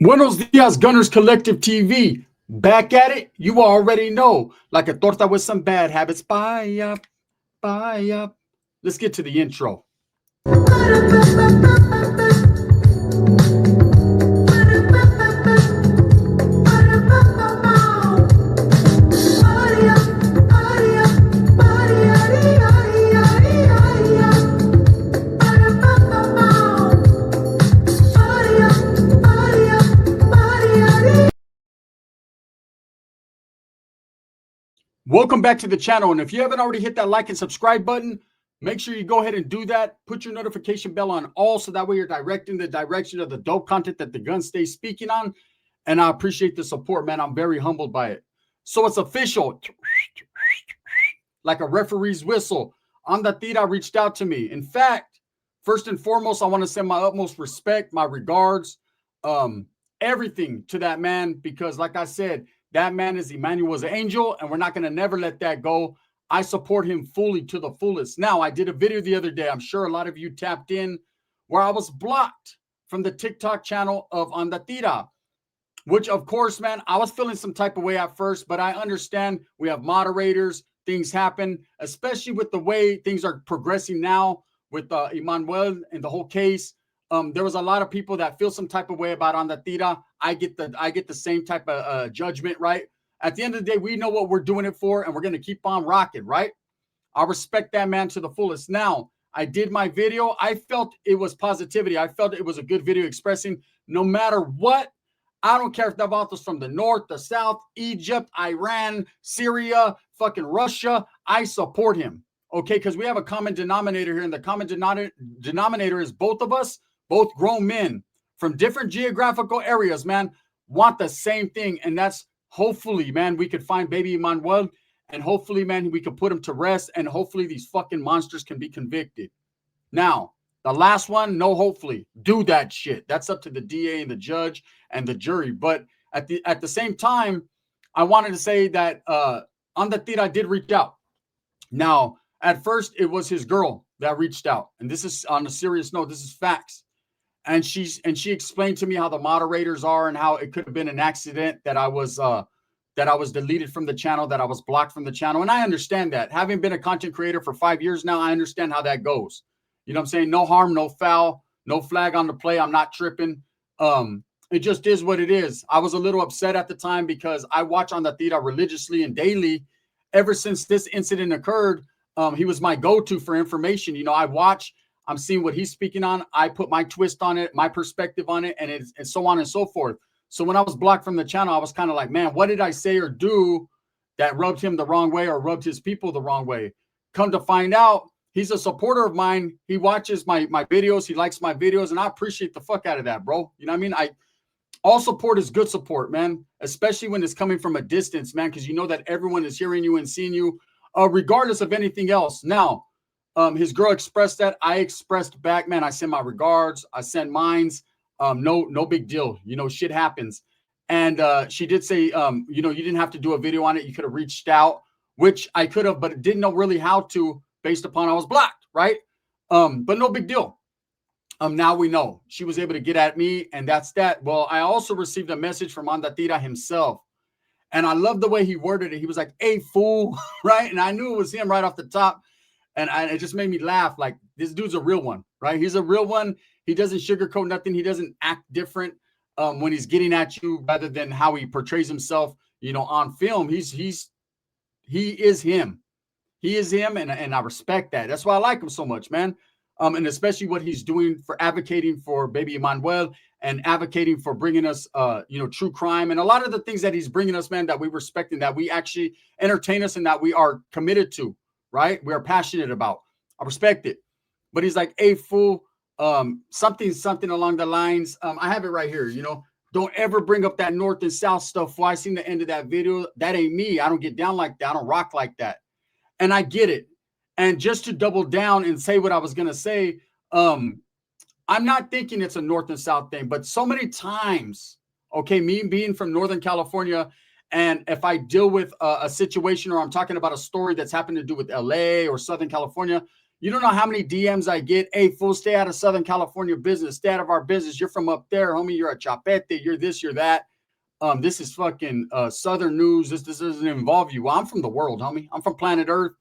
Buenos dias, Gunners Collective TV. Back at it, you already know. Like a torta with some bad habits. Bye up, bye up. Let's get to the intro. Welcome back to the channel. And if you haven't already hit that like and subscribe button, make sure you go ahead and do that. Put your notification bell on all so that way you're directing the direction of the dope content that the gun stays speaking on. And I appreciate the support, man. I'm very humbled by it. So it's official. Like a referee's whistle. Tira reached out to me. In fact, first and foremost, I want to send my utmost respect, my regards, everything to that man, because like I said, that man is Emmanuel's angel, and we're not going to never let that go. I support him fully to the fullest. Now, I did a video the other day. I'm sure a lot of you tapped in where I was blocked from the TikTok channel of Tira, which, of course, man, I was feeling some type of way at first, but I understand we have moderators. Things happen, especially with the way things are progressing now with Emmanuel and the whole case. There was a lot of people that feel some type of way about Tira. I get the same type of judgment, right? At the end of the day, we know what we're doing it for, and we're going to keep on rocking, right? I respect that man to the fullest. Now, I did my video. I felt it was positivity. I felt it was a good video expressing no matter what. I don't care if the vatos from the north, the south, Egypt, Iran, Syria, fucking Russia. I support him, okay? Because we have a common denominator here, and the common denominator is both of us, both grown men from different geographical areas, man, want the same thing. And that's hopefully, man, we could find baby Emmanuel, and hopefully, man, we could put him to rest, and hopefully these fucking monsters can be convicted. Now, the last one, no, hopefully, do that shit. That's up to the DA and the judge and the jury. But at the same time, I wanted to say that Tira did reach out. Now, at first, it was his girl that reached out. And this is on a serious note, this is facts. And she explained to me how the moderators are and how it could have been an accident that I was deleted from the channel, that I was blocked from the channel. And I understand that. Having been a content creator for 5 years now, I understand how that goes. You know what I'm saying? No harm, no foul, no flag on the play. I'm not tripping. It just is what it is. I was a little upset at the time because I watch Tira religiously and daily. Ever since this incident occurred, he was my go-to for information. You know, I watch, I'm seeing what he's speaking on. I put my twist on it, my perspective on it, and so on and so forth. So when I was blocked from the channel, I was kind of like, man, what did I say or do that rubbed him the wrong way or rubbed his people the wrong way? Come to find out, he's a supporter of mine. He watches my videos. He likes my videos, and I appreciate the fuck out of that, bro. You know what I mean? All support is good support, man, especially when it's coming from a distance, man, because you know that everyone is hearing you and seeing you, regardless of anything else. Now, his girl expressed that. I expressed back, man, I send my regards. I send mines. No big deal. You know, shit happens. And she did say, you know, you didn't have to do a video on it. You could have reached out, which I could have, but didn't know really how to based upon I was blocked, right? But no big deal. Now we know. She was able to get at me, and that's that. Well, I also received a message from Tira himself. And I love the way he worded it. He was like, hey, fool, right? And I knew it was him right off the top. And it just made me laugh. Like, this dude's a real one, right? He's a real one. He doesn't sugarcoat nothing. He doesn't act different when he's getting at you rather than how he portrays himself, you know, on film. He is him. He is him, and I respect that. That's why I like him so much, man. And especially what he's doing for advocating for baby Emmanuel and advocating for bringing us, you know, true crime and a lot of the things that he's bringing us, man, that we respect and that we actually entertain us and that we are committed to, right? We are passionate about. I respect it. But he's like, hey, fool, something along the lines. I have it right here, you know. Don't ever bring up that north and south stuff. Well, I seen the end of that video. That ain't me. I don't get down like that. I don't rock like that. And I get it. And just to double down and say what I was going to say, I'm not thinking it's a north and south thing, but so many times, okay, me being from Northern California, and if I deal with a situation or I'm talking about a story that's happened to do with LA or Southern California, You don't know how many DMs I get. Hey, fool, stay out of Southern California business. Stay out of our business. You're from up there, homie. You're a chapete. You're this, you're that. This is fucking Southern news. This doesn't involve you. Well, I'm from the world, homie. I'm from planet Earth.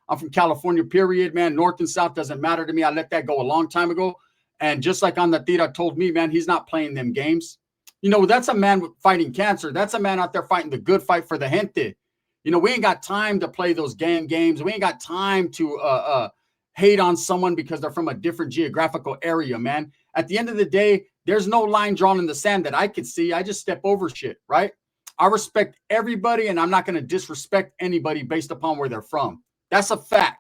I'm from California, period, man. North and South doesn't matter to me. I let that go a long time ago. And just like on the Tira told me, man, he's not playing them games. You know, that's a man fighting cancer. That's a man out there fighting the good fight for the gente. You know, we ain't got time to play those gang games. We ain't got time to hate on someone because they're from a different geographical area, man. At the end of the day, there's no line drawn in the sand that I could see. I just step over shit, right? I respect everybody, and I'm not going to disrespect anybody based upon where they're from. That's a fact.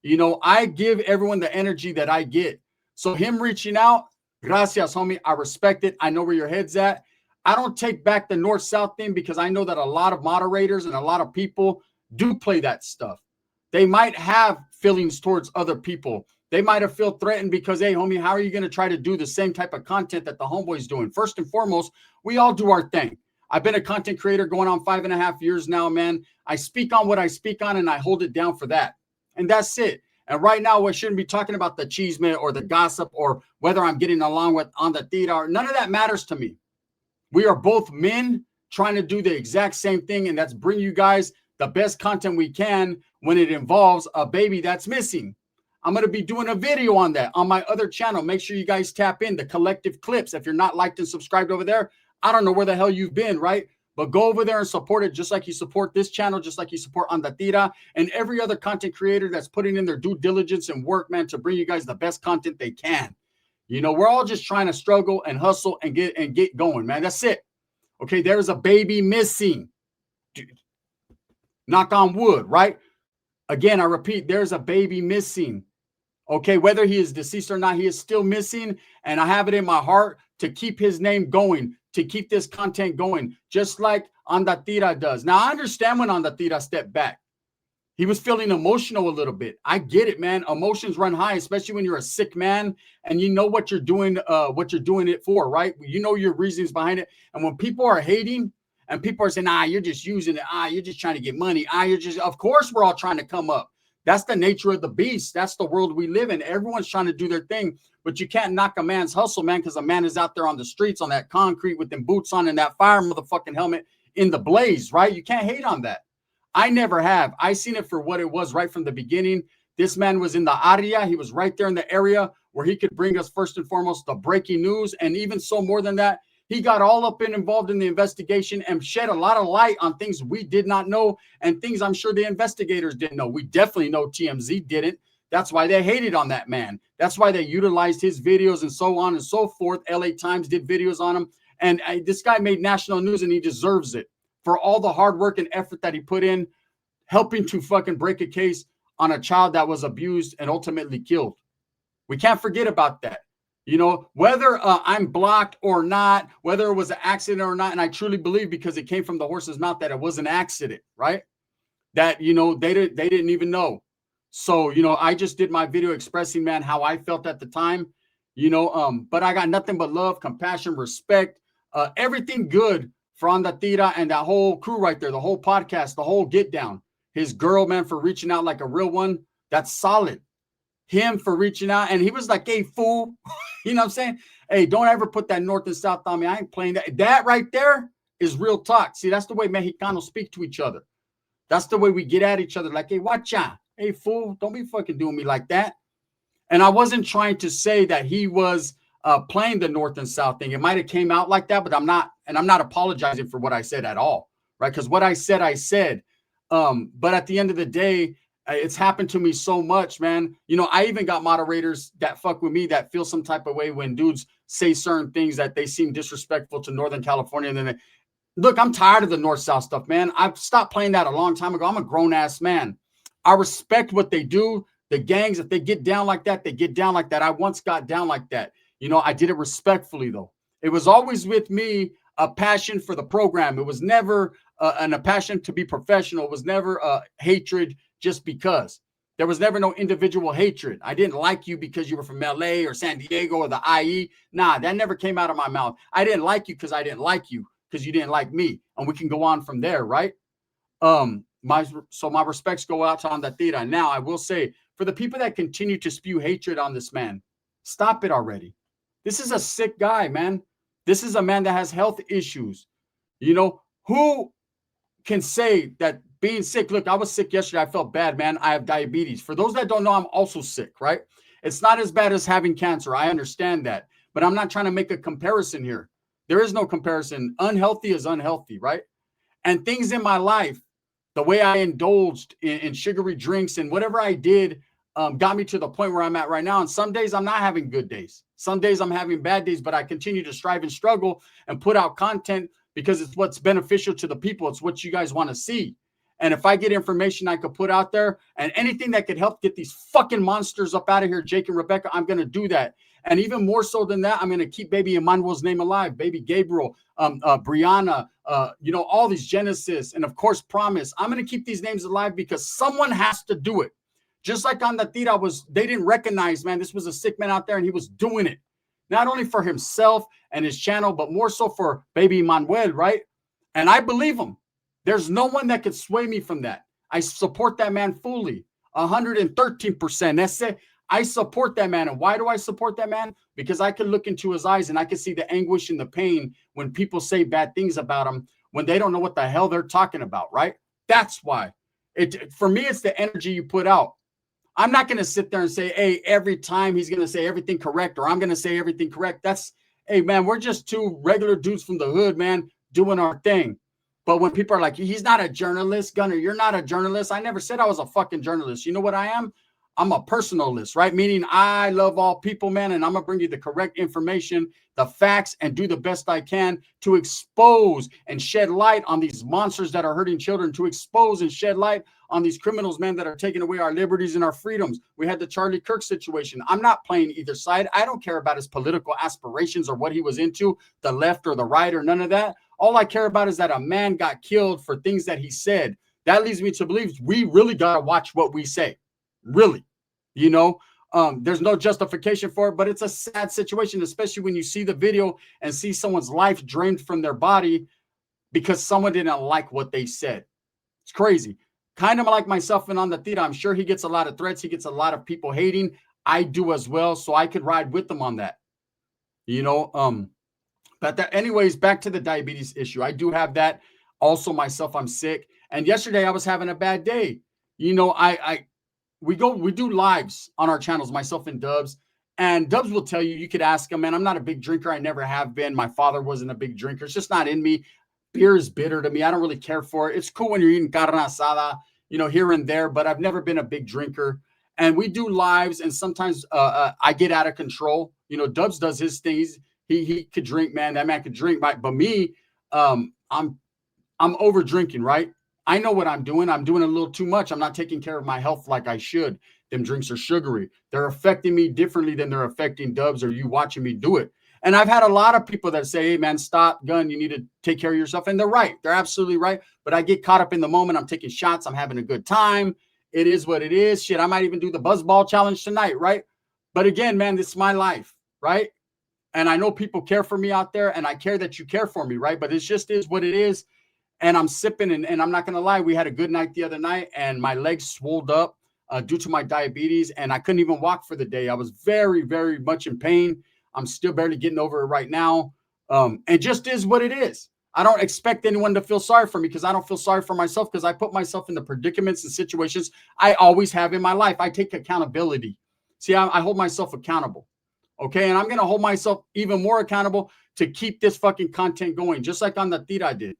You know, I give everyone the energy that I get. So him reaching out, gracias, homie. I respect it. I know where your head's at. I don't take back the north-south thing because I know that a lot of moderators and a lot of people do play that stuff. They might have feelings towards other people. They might have felt threatened because, hey, homie, how are you going to try to do the same type of content that the homeboy's doing? First and foremost, we all do our thing. I've been a content creator going on 5.5 years now, man. I speak on what I speak on, and I hold it down for that. And that's it. And right now, we shouldn't be talking about the chisme or the gossip or whether I'm getting along with on the Tira. None of that matters to me. We are both men trying to do the exact same thing, and that's bring you guys the best content we can when it involves a baby that's missing. I'm going to be doing a video on that on my other channel. Make sure you guys tap in the collective clips. If you're not liked and subscribed over there, I don't know where the hell you've been, right? But go over there and support it just like you support this channel, just like you support Andatira and every other content creator that's putting in their due diligence and work, man, to bring you guys the best content they can. You know, we're all just trying to struggle and hustle and get going, man. That's it. Okay, there's a baby missing. Dude. Knock on wood, right? Again, I repeat, there's a baby missing. Okay, whether he is deceased or not, he is still missing. And I have it in my heart to keep his name going, to keep this content going, just like Andatira does. Now, I understand when Andatira stepped back. He was feeling emotional a little bit. I get it, man. Emotions run high, especially when you're a sick man and you know what you're doing it for, right? You know your reasons behind it. And when people are hating and people are saying, you're just using it. You're just trying to get money. Of course, we're all trying to come up. That's the nature of the beast. That's the world we live in. Everyone's trying to do their thing, but you can't knock a man's hustle, man, because a man is out there on the streets on that concrete with them boots on and that fire motherfucking helmet in the blaze, right? You can't hate on that. I never have. I seen it for what it was right from the beginning. This man was in the area. He was right there in the area where he could bring us first and foremost the breaking news. And even so more than that, he got all up and involved in the investigation and shed a lot of light on things we did not know and things I'm sure the investigators didn't know. We definitely know TMZ didn't. That's why they hated on that man. That's why they utilized his videos and so on and so forth. LA Times did videos on him. And this guy made national news and he deserves it for all the hard work and effort that he put in, helping to fucking break a case on a child that was abused and ultimately killed. We can't forget about that. You know, whether I'm blocked or not, whether it was an accident or not, and I truly believe because it came from the horse's mouth that it was an accident, right? That, you know, they didn't even know. So, you know, I just did my video expressing, man, how I felt at the time, you know, but I got nothing but love, compassion, respect, everything good for Andatira and that whole crew right there, the whole podcast, the whole get down. His girl, man, for reaching out like a real one. That's solid. Him for reaching out. And he was like, hey, fool. You know what I'm saying? Hey, don't ever put that north and south on me. I ain't playing that. That right there is real talk. See, that's the way Mexicanos speak to each other. That's the way we get at each other. Like, hey, watch out. Hey, fool, don't be fucking doing me like that. And I wasn't trying to say that he was playing the north and south thing. It might have came out like that, but I'm not. And I'm not apologizing for what I said at all. Right? Because what I said. But at the end of the day, it's happened to me so much, man. You know, I even got moderators that fuck with me that feel some type of way when dudes say certain things that they seem disrespectful to Northern California. And then look, I'm tired of the north-south stuff, man. I've stopped playing that a long time ago. I'm a grown-ass man. I respect what they do. The gangs, if they get down like that, they get down like that. I once got down like that. You know, I did it respectfully, though. It was always with me a passion for the program. It was never a passion to be professional. It was never a hatred just because. There was never no individual hatred. I didn't like you because you were from LA or San Diego or the IE. Nah, that never came out of my mouth. I didn't like you because I didn't like you because you didn't like me. And we can go on from there, right? My respects go out to Andatira. Now, I will say, For the people that continue to spew hatred on this man, stop it already. This is a sick guy, man. This is a man that has health issues. You know, who can say that being sick, look, I was sick yesterday. I felt bad, man. I have diabetes. For those that don't know, I'm also sick, right? It's not as bad as having cancer. I understand that. But I'm not trying to make a comparison here. There is no comparison. Unhealthy is unhealthy, right? And things in my life, the way I indulged in sugary drinks and whatever I did got me to the point where I'm at right now. And some days I'm not having good days. Some days I'm having bad days, but I continue to strive and struggle and put out content because it's what's beneficial to the people. It's what you guys want to see. And if I get information I could put out there and anything that could help get these fucking monsters up out of here, Jake and Rebecca, I'm going to do that. And even more so than that, I'm going to keep baby Emmanuel's name alive, baby Gabriel, Brianna, all these Genesis, and of course, Promise. I'm going to keep these names alive because someone has to do it. Just like on the Tira they didn't recognize, man, this was a sick man out there and he was doing it. Not only for himself and his channel, but more so for baby Manuel, right? And I believe him. There's no one that could sway me from that. I support that man fully, 113%. That's it. I support that man. And why do I support that man? Because I can look into his eyes and I can see the anguish and the pain when people say bad things about him, when they don't know what the hell they're talking about, right? That's why. For me, it's the energy you put out. I'm not going to sit there and say, hey, every time he's going to say everything correct, or I'm going to say everything correct. Hey, man, we're just two regular dudes from the hood, man, doing our thing. But when people are like, he's not a journalist, Gunner, you're not a journalist. I never said I was a fucking journalist. You know what I am? I'm a personalist, right? Meaning I love all people, man, and I'm going to bring you the correct information, the facts, and do the best I can to expose and shed light on these monsters that are hurting children, to expose and shed light on these criminals, man, that are taking away our liberties and our freedoms. We had the Charlie Kirk situation. I'm not playing either side. I don't care about his political aspirations or what he was into, the left or the right or none of that. All I care about is that a man got killed for things that he said. That leads me to believe we really got to watch what we say. Really. There's no justification for it, but it's a sad situation, especially when you see the video and see someone's life drained from their body because someone didn't like what they said. It's crazy. Kind of like myself and on the Tira, I'm sure he gets a lot of threats. He gets a lot of people hating. I do as well. So I could ride with them on that, but anyways, back to the diabetes issue. I do have that. Also myself, I'm sick. And yesterday I was having a bad day. We do lives on our channels, myself and Dubs. And Dubs will tell you, you could ask him, man, I'm not a big drinker. I never have been. My father wasn't a big drinker. It's just not in me. Beer is bitter to me. I don't really care for it. It's cool when you're eating carne asada, here and there, but I've never been a big drinker. And we do lives, and sometimes I get out of control. Dubs does his things. He could drink, man. That man could drink. But me, I'm over drinking, right? I know what I'm doing. I'm doing a little too much. I'm not taking care of my health like I should. Them drinks are sugary. They're affecting me differently than they're affecting Dubs or you watching me do it. And I've had a lot of people that say, hey, man, stop, Gun. You need to take care of yourself. And they're right. They're absolutely right. But I get caught up in the moment. I'm taking shots. I'm having a good time. It is what it is. Shit, I might even do the buzzball challenge tonight, right? But again, man, this is my life, right? And I know people care for me out there, and I care that you care for me, right? But it just is what it is. And I'm sipping, and I'm not going to lie. We had a good night the other night, and my legs swelled up due to my diabetes, and I couldn't even walk for the day. I was very, very much in pain. I'm still barely getting over it right now. And just is what it is. I don't expect anyone to feel sorry for me because I don't feel sorry for myself because I put myself in the predicaments and situations I always have in my life. I take accountability. See, I hold myself accountable. Okay, and I'm going to hold myself even more accountable to keep this fucking content going, just like on the Tira I did.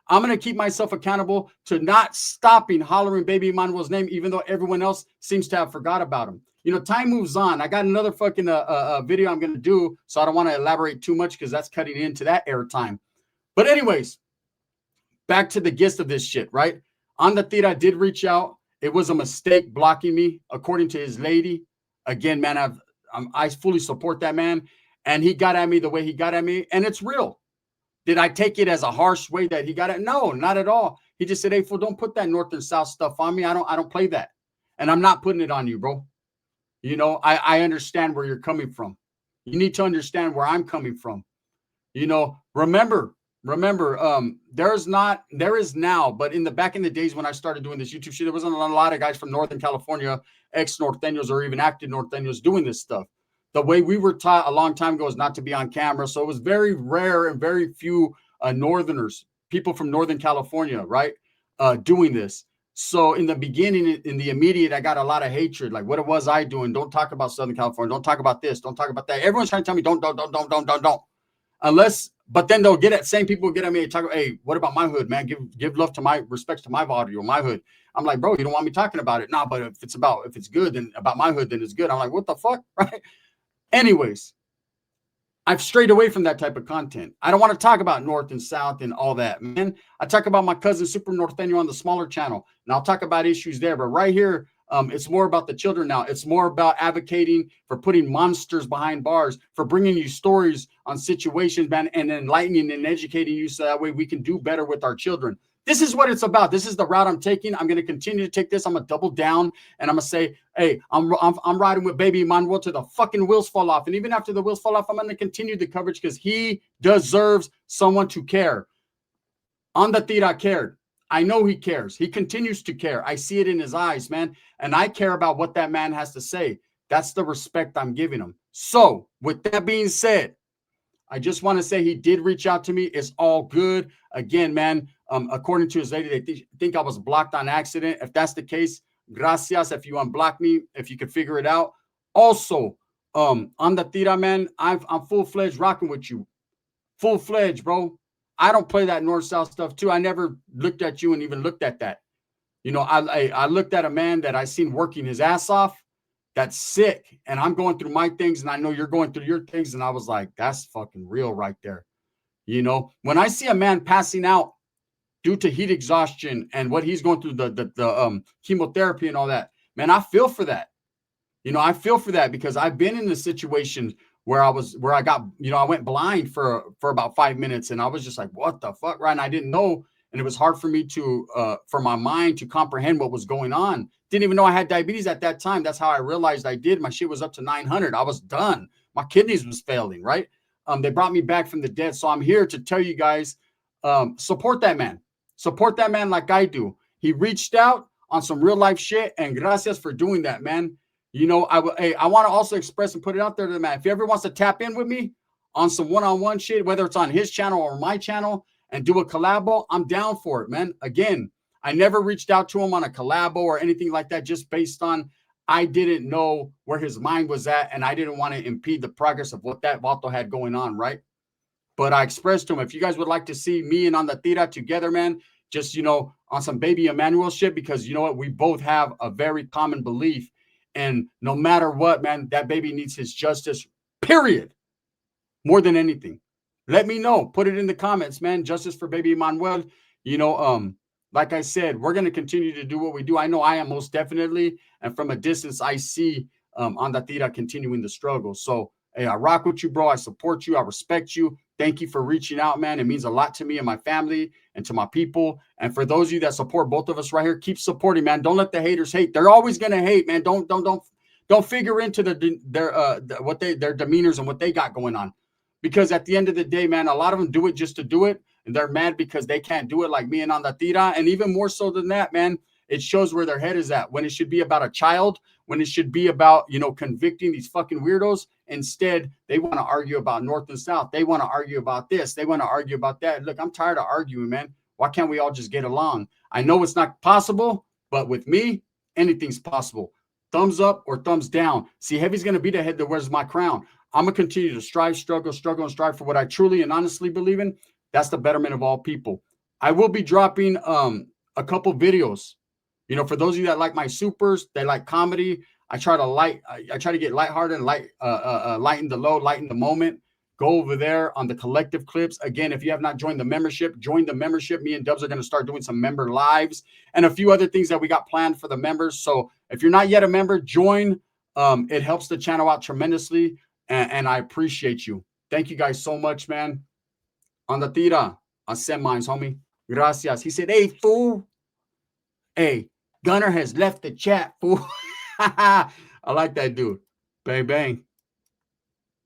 I'm going to keep myself accountable to not stopping hollering baby Manuel's name, even though everyone else seems to have forgot about him. Time moves on. I got another fucking video I'm going to do, so I don't want to elaborate too much because that's cutting into that airtime. But anyways, back to the gist of this shit, right? On the Tira, I did reach out. It was a mistake blocking me, according to his lady. Again, man, I fully support that man. And he got at me the way he got at me, and it's real. Did I take it as a harsh way that he got it? No, not at all. He just said, hey, fool, don't put that north and south stuff on me. I don't play that. And I'm not putting it on you, bro. I understand where you're coming from. You need to understand where I'm coming from. Remember, remember, there is now, but back in the days when I started doing this YouTube shit, there wasn't a lot of guys from Northern California, ex-Norteños or even active Norteños doing this stuff. The way we were taught a long time ago is not to be on camera. So it was very rare and very few Northerners, people from Northern California, right, doing this. So in the beginning, in the immediate, I got a lot of hatred. Like, what was I doing? Don't talk about Southern California. Don't talk about this. Don't talk about that. Everyone's trying to tell me don't. Unless, but then they'll get at same people get at me and talk. Hey, what about my hood, man? Give love to my respects to my audio, my hood. I'm like, bro, you don't want me talking about it, nah. But if it's good, then about my hood, then it's good. I'm like, what the fuck, right? Anyways, I've strayed away from that type of content. I don't want to talk about North and South and all that, man. I talk about my cousin Super Norteño on the smaller channel, and I'll talk about issues there. But right here, it's more about the children now. It's more about advocating for putting monsters behind bars, for bringing you stories on situations, man, and enlightening and educating you so that way we can do better with our children. This is what it's about. This is the route I'm taking. I'm going to continue to take this. I'm going to double down, and I'm going to say, hey, I'm riding with baby Manuel till the fucking wheels fall off. And even after the wheels fall off, I'm going to continue the coverage because he deserves someone to care. On the Tira cared. I know he cares. He continues to care. I see it in his eyes, man. And I care about what that man has to say. That's the respect I'm giving him. So with that being said, I just want to say he did reach out to me. It's all good. Again, man, according to his lady, they think I was blocked on accident. If that's the case, gracias. If you unblock me, if you could figure it out. Also, on the Tira, man, I'm full-fledged rocking with you. Full-fledged, bro. I don't play that north-south stuff too. I never looked at you and even looked at that. You know, I looked at a man that I seen working his ass off. That's sick. And I'm going through my things, and I know you're going through your things. And I was like, that's fucking real right there. You know, when I see a man passing out due to heat exhaustion and what he's going through, the chemotherapy and all that, man, I feel for that. You know, I feel for that because I've been in the situation where I got, you know, I went blind for about 5 minutes, and I was just like, what the fuck, right? And I didn't know. And it was hard for me for my mind to comprehend what was going on. Didn't even know I had diabetes at that time. That's how I realized I did. My shit was up to 900. I was done. My kidneys was failing, right? They brought me back from the dead. So I'm here to tell you guys, support that man. Support that man like I do. He reached out on some real life shit, and gracias for doing that, man. You know, I want to also express and put it out there to the man. If he ever wants to tap in with me on some one-on-one shit, whether it's on his channel or my channel, and do a collabo, I'm down for it, man. Again, I never reached out to him on a collabo or anything like that, just based on I didn't know where his mind was at, and I didn't want to impede the progress of what that Vato had going on, right? But I expressed to him, if you guys would like to see me and On the Tira together, man, just, you know, on some baby Emmanuel shit, because you know what? We both have a very common belief. And no matter what, man, that baby needs his justice, period. More than anything. Let me know. Put it in the comments, man. Justice for baby Manuel. You know, like I said, we're going to continue to do what we do. I know I am most definitely. And from a distance, I see On the Tira continuing the struggle. So, hey, I rock with you, bro. I support you. I respect you. Thank you for reaching out, man. It means a lot to me and my family and to my people. And for those of you that support both of us right here, keep supporting, man. Don't let the haters hate. They're always going to hate, man. Don't figure into their demeanors and what they got going on. Because at the end of the day, man, a lot of them do it just to do it. And they're mad because they can't do it, like me and On the Tira. And even more so than that, man, it shows where their head is at. When it should be about a child, when it should be about, you know, convicting these fucking weirdos. Instead, they want to argue about North and South. They want to argue about this. They want to argue about that. Look, I'm tired of arguing, man. Why can't we all just get along? I know it's not possible, but with me, anything's possible. Thumbs up or thumbs down. See, Heavy's going to be the head that wears my crown. I'm going to continue to strive, struggle, and strive for what I truly and honestly believe in. That's the betterment of all people. I will be dropping a couple videos. You know, for those of you that like my supers, they like comedy. I try to get lighthearted and lighten the load, lighten the moment. Go over there on the collective clips. Again, if you have not joined the membership, join the membership. Me and Dubs are going to start doing some member lives and a few other things that we got planned for the members. So if you're not yet a member, join. It helps the channel out tremendously, and I appreciate you. Thank you guys so much, man. On the Tira, I send mines, homie. Gracias. He said, hey, fool. Hey, Gunner has left the chat, fool. I like that dude. Bang, bang.